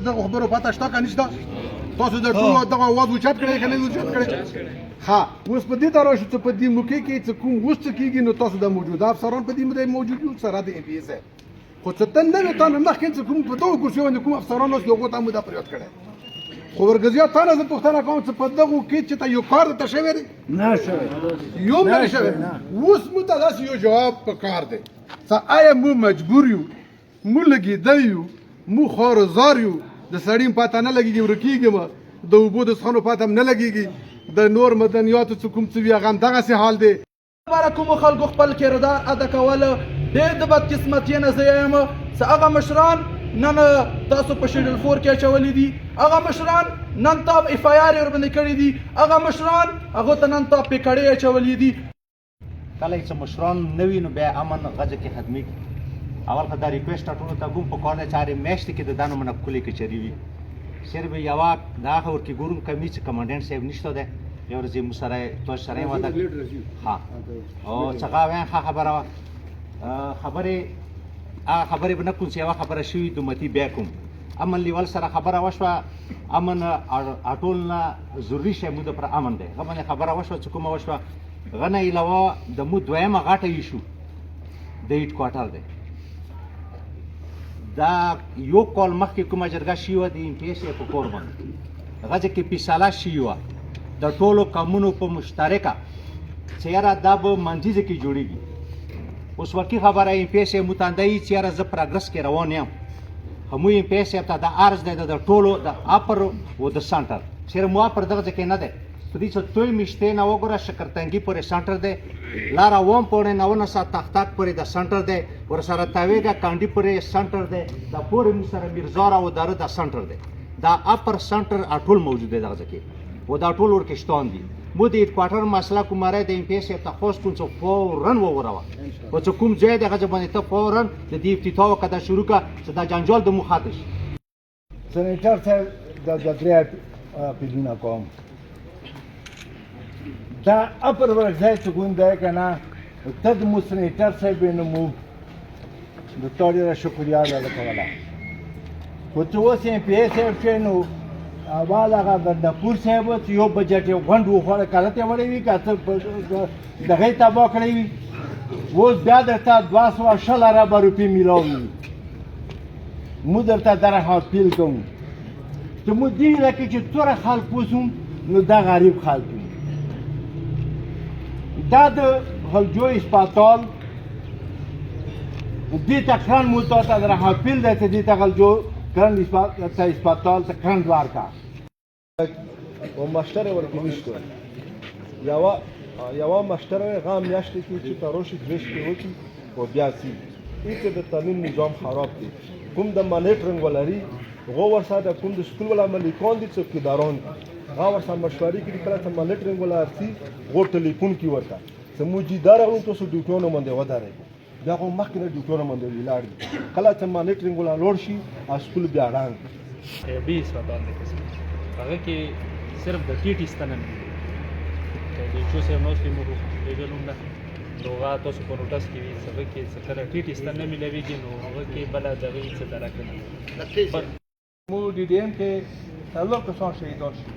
دغه خبرو پته شته که نشته تاسو د ټولو دغه اواز اوچت کړی که نه اوچت کړی ها اوس په دې ته راشو چې په دې موقع کې چې کوم اوس څه کېږي نو تاسو د موجوده افسران په دې موده موجود یو سره د ام پی ایس خو څه ته نوې تانه مخکې چې کوم په دغو کرسیو باندې کوم افسران اوس هغو ته موده پریاد کړی خو ورګزیا تا نه زه پوښتنه کوم چې په دغو کې چې ته یو کار درته شوی دی نه شوی یو هم نه شوی اوس مو ته داسې یو جواب پکار دی څه آیا مو مجبور یو مو لګېدلی یو مو خوارزار یو د سړي پاته نه لګېږي ورکېږي مه د اوبو د څښلو پاته هم نه لګېږي د نور مدنیاتو څه کوم څه وي هغه همدغسې حال دی لپاره کومو خلکو خپل کردار ادا کوله ډېر د بدقسمتۍ نه زه یم چې هغه مشران نن تاسو په شیډول 4 کې اچولي دي هغه مشران نن تا اف آی آر ورباندې کړي دي هغه مشران هغو ته نن تا پیکړې اچولي دي کله چې مشران نه وي نو بیا امن غځه کې ختمېږي اول خو دا ریکویسټ ټولو ته کوم په کار دی چې هرې میاشتې کې د دا نومونه ښکلې کچري وي صرف یوه د هغه ورکې ګورم کمی چې کمانډنټ صاحب نشته دی یو ورځ یې موږ سره تاسو سره یې واده ها او څنګه ویاین ښه خبره وه خبرې هغه خبرې به نه کوم چې یوه خبره شوي دومتي بیا کوم امن لیول سره خبره وشوه امن اټول نه ضروري شی مو د پر امن دی هغه باندې خبره وشوه چې کومه وشوه هغه نه علاوه د مو دویمه غټه ایشو د هیډ کوارټر دی دا یو کال مخکې کومه جرګه شوې وه د ام پی ایس په کور باندې هغه چې کې فیصله شوې وه د ټولو قومونو په مشترکه چې یاره دا به منځیزه کې جوړېږي اوس ورکې خبره ام پی ایس متندهیي چې یاره زه پروګرس کې روان یم همو ام پی ایس ته د عرض دی د ټولو د اپر و د سنټر صرف مو اپر دغه ځای کې نه دی په دې چې توی میشتې نه وګوره شکرتنګي پورې سنټر دی لاره اوم پورې 99 تختاک پورې د سنټر دی ورسره تاویږه کانډي پورې سنټر دی دا پورې موږ سره میرزاره او داره د سنټر دی دا اپر سنټر ټول موجود دی دغه ځای کې و دا ټول ورکې شتون دي مو د هیډ کوارټر مسله کومه د ام پی ایس ته خواست کوم چې فورا ووروه او چې کوم ځای دی هغه ځای باندې ته فورا د دې افتتاح وکړه دا شروع کړه چې دا جنجال د مو ختم شي سنیټر صاحب د درې اپیلونه کوم دا اپر ورځای چې کوم دی که نه ته د مو سنیټر صاحب یې نو مو د تا ډېره شکریا ادا کوله خو چې اوس ام پی ایس صاحب چې نو اول هغه ګندپور صاحب چې یو بجټ یې غونډ وخوړه کله ته وړی وي که څه دغه یې تباه کړی وي اوس بیا درته 200 اربه روپۍ میلاو وي مو درته دغه اپیل کوم چې مو دې علاقې چې څومره خلک اوسو نو دا غریب خلک وي دا د هلجو اسپاتال دې ته کرن مو ته دغه اپیل دی چې دې ته هلجو کرن اسپاتال ته کرن ورکړه و مشتر ورکې نشته یوه مشتر هغه میاشتې کې چې تروشي دویشت کې وکړي و بیا سي ای د تعلیم نظام خراب دی کوم د مانیټرنګ ولري هغه ورسره کوم د سکول ولا ملیکان دي څوکیداران هغه ورسره مشورې کوي کله چې مانیټرنګ ولا ارسي هغه ټلیفون کې ورته چې موجودار غو تاسو ډیوټونو باندې ودارئ بیا خو مخکې نه ډیوټونو باندې ولاړ دي کله چې مانیټرنګ ولا لوړ شي سکول بیا روان بي اسپاتال دی هغه کې صرف د ټي ټي ستنه نه د چو سه نو سپی مو ریګلوم نه نوغه تاسو په نوټس کې وي سبا کې څه کله ټي ټي ستنه ملويږي نو هغه کې بل دغه څه درکې مو ډي ډي ام کې څلور کسان شهیدان شي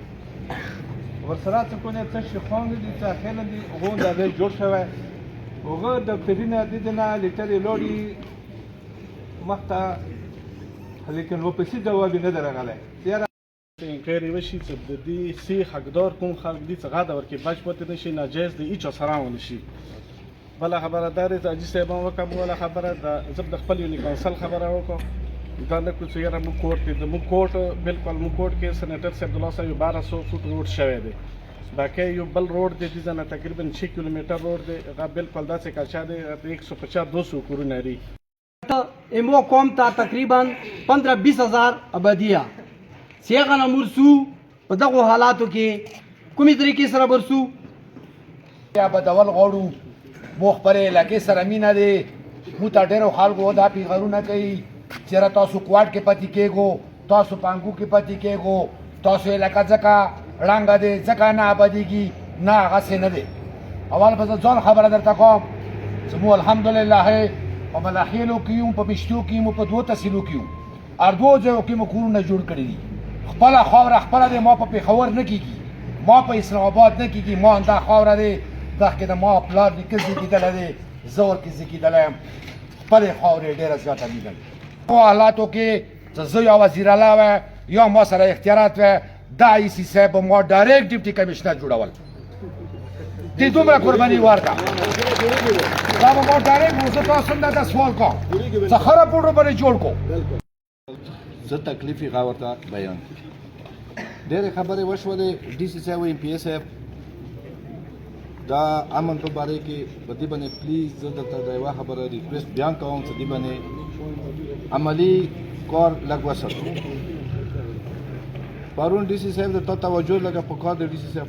ورسره څه کوله څه شي خوند دي څه خل دي هغه د جوړ شوی هغه د پرینه د دنه لیټري لوري مخته لیکن و په سي جواب نه درغله انکوایري وشي چې د دې سي حقدار کوم خلک دي چې غاده ورکې بچ پاتې نشي ناجایز دی هیچا سره ونشي بله خبره دا دی چې حاجي صاحب هم وکړم بله خبره د زه د خپل یوني کونسل خبره وکړم دا نه کړو چې یاره موږ کوټ کې د موږ کوټ بلکل موږ کوټ کې سنیټر صاحب عبدالله صاحب 1200 فوټ روډ شوی دی باقي یو بل روډ دی دې نه تقریبا 6 کیلومتر روډ دی هغه بلکل داسې کچا دی 150-200 کورونه لري امو قوم تا تقریبا 15-20 هزار آبادیه سیغه مرسو په دغه حالاتو کې کومې طریقې سره برسو یا بدول غواړو مو خپلې علاقې سره مینه دی مو ته ډېرو خلکو دا پیغارونه کوي چېرې تاسو کوارټ کې پاتې کېږو تاسو پانګو کې پاتې کېږو تاسو علاقه ځکه ړنګه دی ځکه نه آبادېږي نه هغسې نه دی اول به زه ځان خبره درته کوم چې مو الحمدلله په ملاحیلو کې یو په مشتو کې یو په 2 تحصیلو کې یو اردو ځایو کې مو کورونه جوړ کړي دي خپله خاوره خپله دی ما په پېښور نه کېږي ما په اسلام آباد نه کېږي ما همدا خاوره دی دغه د ما پلار نیکه زېږېدلی دی زه ورکې زېږېدلی یم خپلې خاورې ډېره زیاته لیدل په حالاتو کې چې زه یا وزیر اعلی وی یا ما سره اختیارات وی دا ایسي صاحب به ما ډایرکټ ډیپټي کمیشنر جوړول دې دومره قرباني ورکړه دا به ما ډایرکټ زه تاسو نه دا سوال کوم زه ښه راپورټ به جوړ کړو زه تکلیف یې هغه ورته بیان کړي ډېرې خبرې وشولې ډي سي صاحب ایم پي اے صاحب دا امن په باره کې په دې باندې پلیز زه درته د یوه خبره ریکویسټ بیان کوم چې دې باندې عملي کار لږ وساتو پرون ډي سي صاحب ته توجه لږه پکار دی ډي سي صاحب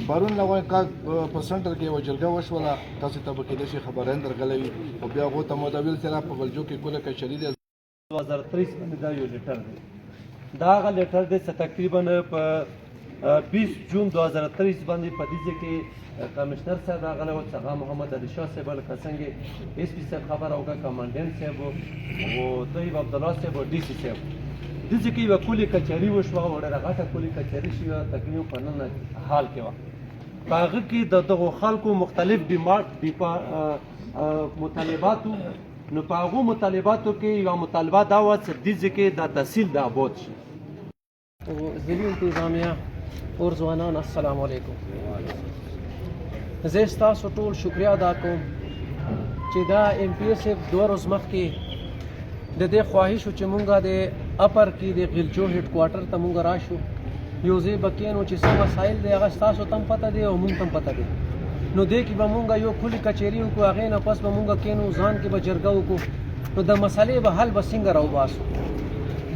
پرون لغوی کار په سنټر کې یوه جلګه وشوله تاسو ته به کېدای شي خبرین درغلی وي خو بیا هغو ته مداویل سره په غلجو کې کوله کچري دی 2023 باندې دا یو لیټر دی دا هغه لیټر دی چې تقریبا په 20 جون 2023 باندې په دې کې کمشنر صاحب راغلی و چې هغه محمد علي شاه صاحب لکه څنګه ایس پي صاحب خبره وکړه کمانډنټ صاحب او طیب عبدالله صاحب او ډي سي صاحب دې کې یوه کلي کچهري وشوه او ډېره غټه کلي کچهري شوه تقریبا په نن حال کې وه په هغه کې د دغو خلکو مختلف مطالباتو نو په هغو مطالباتو کې یوه مطالبه دا وه چې دې کې دا تحصیل د آباد شي ضلعي انتظامیه اور ځوانان السلام علیکم زه ستاسو ټول شکریا ادا کوم چې دا ایم پی اے صاحب 2 ورځې مخکې د دې خواهش و چې مونږ د اپر کې د غلجو هډ کوارټر ته مونږ راشو یو ځای به کېنو چې څه مسایل دی هغه ستاسو ته هم پته دی او مونږ ته هم پته دی نو دې کې به مونږ یو کلي کچهري وکړو هغې نه پس به مونږ کېنو ځان کې به جرګه وکړو نو د مسلې به حل به څنګه راوباسو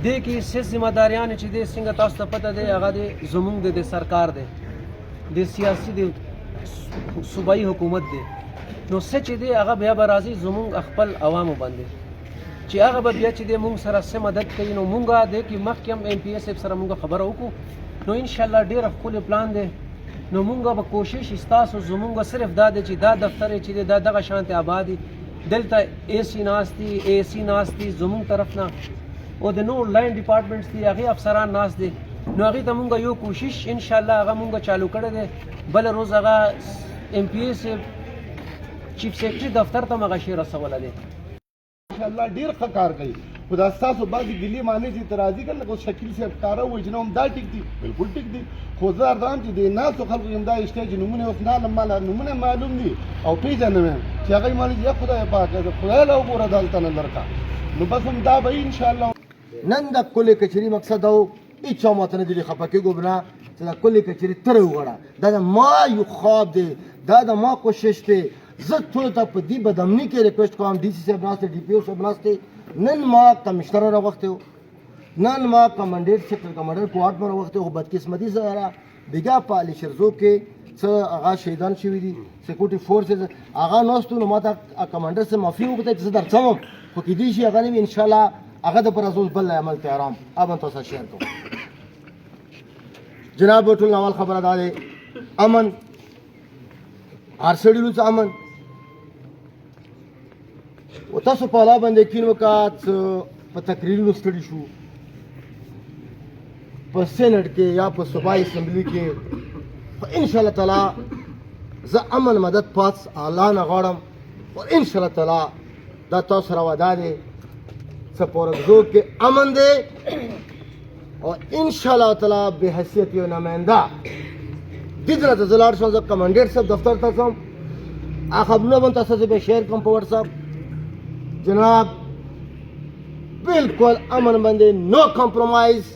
دې کې څه ذمه داریان چې دې څنګه تاسو ته پته دی هغه د زمونږ د سرکار دی د سیاسي د صوبایي حکومت دی نو څه چې دی هغه بیا به راځي زمونږ خپل عوامو باندې چې هغه به بیا چې دی مونږ سره څه مدد کوي نو مونږ دې کې مخکې هم ایم پي اے صاحب سره مونږ خبره وکړو نو انشاءالله ډېر ښکلی پلان دی نو مونږ به کوشش ستاسو زمونږ صرف دا دی چې دا دفتر چې دی دا دغه شانتې آباد دي دلته اے سی ناست دي اے سی ناست دي زمونږ طرف نه او د نور لاین ډپارټمنټس دي هغې افسران ناست دي نو هغې ته مونږ یو کوشش انشاءالله هغه مونږ چالو کړی دی بله روز هغه ایم پي اے صاحب چیف سیکرټري دفتر ته هغه شی رسولی دی انشاءالله ډېر ښه کار کوي خو دا ستاسو بعضې ګیلې معنی چې اعتراضي کړل لکه شکیل صاحب ښکاره ووایي چې نه هم دا ټیک دي بلکل ټیک دي خو زه ارزام چې د ناستو خلکو یم دا اشته چې نومونه اوس نالم ماله نومونه معلوم دي او پېژنم یم چې هغوی مالي یا خدای پاکه د خدای له وګوره دلته نه لرکه نو بس هم دا به انشاءالله نن د کلي کچري مقصد او هیچا ماته نه دي خفه کېږو به نه چې د کلي کچري تره وغواړه دا د ما یو خواب دی دا د ما کوشش دی زه ټولو ته په دې بدامني کې ریکویسټ کوم ډي سي صاحب ناست دی ډي پي او صاحب ناست دی نن ما کمشنر راوغوښتی و نن ما کمانډنټ سیکټر کمانډر کوارټ ما راوغوښتی خو بدقسمتي سره بېګا په علي شرزو کې څه هغه شهیدان شوي دي سیکورټي فورسز هغه ناست و نو ما ته کمانډر صاحب معافي وغوښتی چې زه درڅمم خو کېدای شي هغه نه وي انشاءالله هغه د پر اوس بل عمل تیارام اب تاسو شیر کوم جناب ټول اول خبره ده امن هرسړي څه امن و تاسو په اړه باندې کین وکات په تقریرونو ستړي شو په سېنټ کې یا په صوبایي اسمبلی کې ان شاء الله تعالی زه امن مدد پاس اعلان غواړم او ان شاء الله تعالی دا تاسو سره وعده دی چې پورګزو کې امن دی او ان شاء الله تعالی به حیثیت یو نماینده دغه د زلار شو کمانډنټ صاحب دفتر ته کوم خبرونه باندې تاسو به شیر کوم په واتس اپ جناب بالکل امن باندې نو کمپرومایز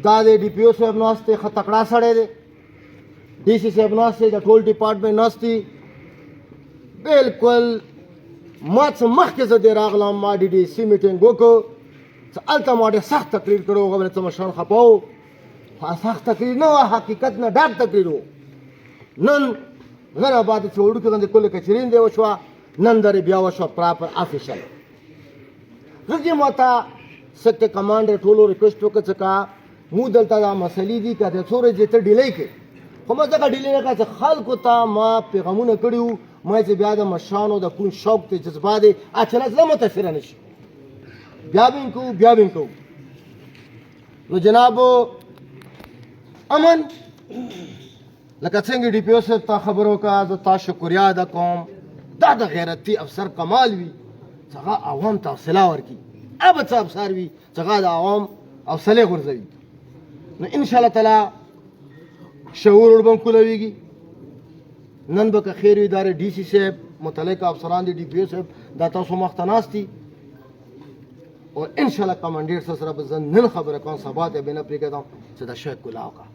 دا د ډي پی او صاحب ناست دی ښه تکړه سړی دی ډي سي صاحب ناست دی د ټول ډپارټمنټ ناست دی بالکل ما څه مخکې زه دې راغلم ما ډي ډي سي میټینګ وکړو چې هلته ما ډېر سخت تقریر کړی و هغه باندې څه مشران خفه وو خو سخت تقریر نه و حقیقت نه ډاک تقریر و نن غیر آباد چې وړوکې غوندې کلي کچرین دی وشوه نن درې بیا وشوه پراپر افیشل غږ یې ما ته سیکټر کمانډر ټولو ریکویسټ وکړه چې کا موږ دلته دا مسلې دي که د څو ورځې ته ډیلی کوې خو ما ځکه ډیلی نه کړه چې خلکو ته ما پیغامونه کړي وو ما چې بیا د مشرانو د کوم شوق دی جذبه دی اچانک زه متاثره نه شي بیا به کوو نو جناب امن لکه څنګه ډي پی او صاحب تا خبر وکړه زه تا شکریا ادا کوم دا د غیرتي افسر کمال وي چې هغه عوام ته حوصله ورکړي هغه څه افسر وي چې هغه د عوام حوصلې غورځوي نو انشاءالله تعالی شعور وربم کولویږي نن به که خیر وي دا ډي سي صاحب متعلقه افسران دي ډي پی او صاحب دا تاسو مخ ته ناست دي او انشاءالله کمانډیر سره به زه نن خبره کوم سبا ته به نه پرېږدم چې دا شی کلاو کا